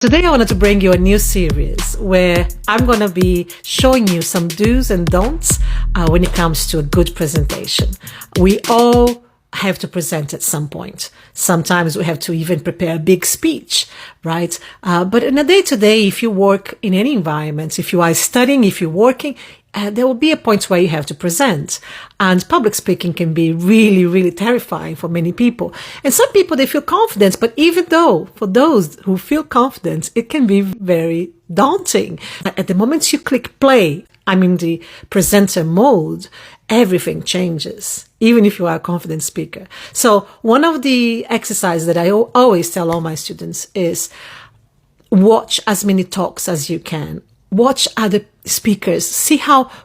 Today I wanted to bring you a new series where I'm going to be showing you some do's and don'ts when it comes to a good presentation. We all have to present at some point. Sometimes we have to even prepare a big speech, right? But in a day-to-day, if you work in any environment, if you are studying, if you're working, there will be a point where you have to present. And public speaking can be really, really terrifying for many people. And some people, they feel confident, but even though for those who feel confident, it can be very daunting. At the moment you click play, I'm in the presenter mode, everything changes, even if you are a confident speaker. So one of the exercises that I always tell all my students is watch as many talks as you can. Watch other speakers,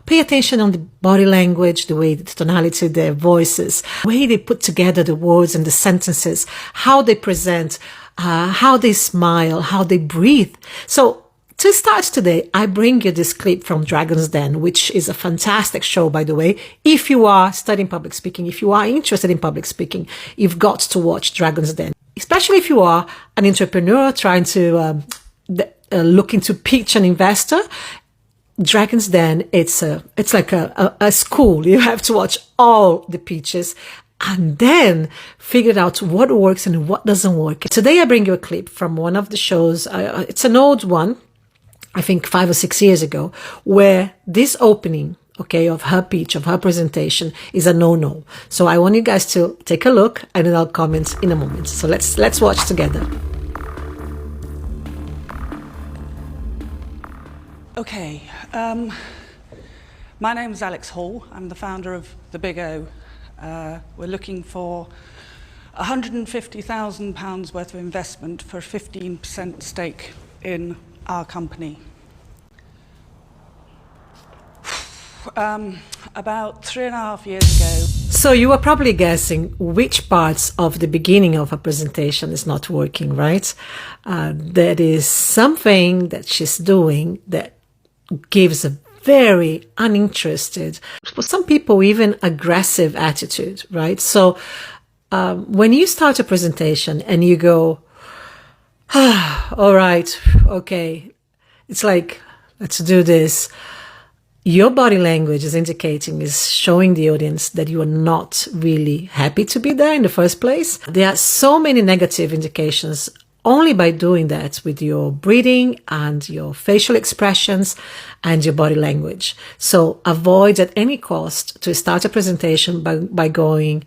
pay attention on the body language, the way, the tonality, their voices, the way they put together the words and the sentences, how they present, how they smile, how they breathe. So to start today, I bring you this clip from Dragon's Den, which is a fantastic show, by the way. If you are studying public speaking, if you are interested in public speaking, you've got to watch Dragon's Den, especially if you are an entrepreneur trying to looking to pitch an investor. Dragon's Den, it's like a school. You have to watch all the pitches and then figure out what works and what doesn't work. Today I bring you a clip from one of the shows. It's an old one, I think 5 or 6 years ago, where this opening, of her pitch, of her presentation is a no-no. So I want you guys to take a look and then I'll comment in a moment. So let's watch together. Okay, my name is Alex Hall. I'm the founder of The Big O. We're looking for £150,000 worth of investment for a 15% stake in our company. About 3.5 years ago. So you are probably guessing which parts of the beginning of a presentation is not working, right? That is something that she's doing that gives a very uninterested, for some people even aggressive attitude, right? So when you start a presentation and you go, all right, okay, it's like, let's do this. Your body language is showing the audience that you are not really happy to be there in the first place. There are so many negative indications only by doing that with your breathing and your facial expressions and your body language. So avoid at any cost to start a presentation by going,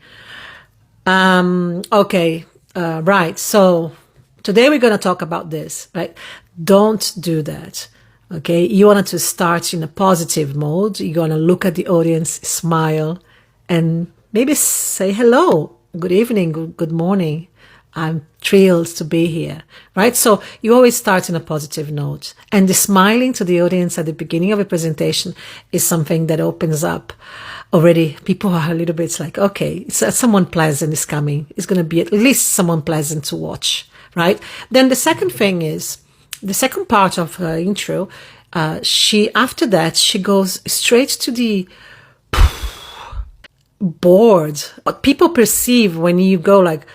right, so today we're going to talk about this, right? Don't do that. Okay, you want to start in a positive mode. You're going to look at the audience, smile, and maybe say hello, good evening, good morning. I'm thrilled to be here, right? So you always start in a positive note. And the smiling to the audience at the beginning of a presentation is something that opens up already. People are a little bit like, okay, someone pleasant is coming. It's going to be at least someone pleasant to watch, right? Then the second thing is, the second part of her intro, after that, she goes straight to the bored. What people perceive when you go like,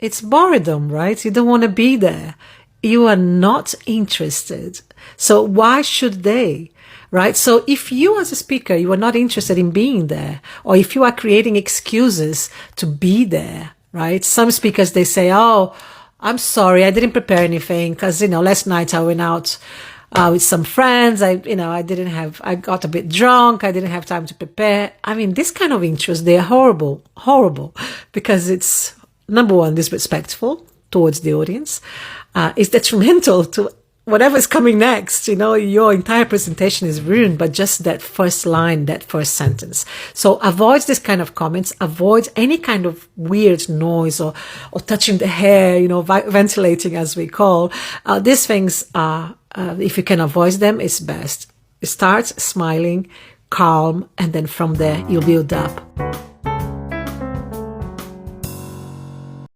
it's boredom, right? You don't want to be there. You are not interested. So why should they, right? So if you as a speaker, you are not interested in being there, or if you are creating excuses to be there, right? Some speakers, they say, oh, I'm sorry, I didn't prepare anything because, last night I went out with some friends. I got a bit drunk. I didn't have time to prepare. I mean, this kind of intros, they're horrible, because it's, number one, disrespectful towards the audience. It's detrimental to whatever's coming next. Your entire presentation is ruined by just that first line, that first sentence. So avoid this kind of comments. Avoid any kind of weird noise or touching the hair, ventilating as we call. These things are, if you can avoid them, it's best. Start smiling, calm, and then from there you'll build up.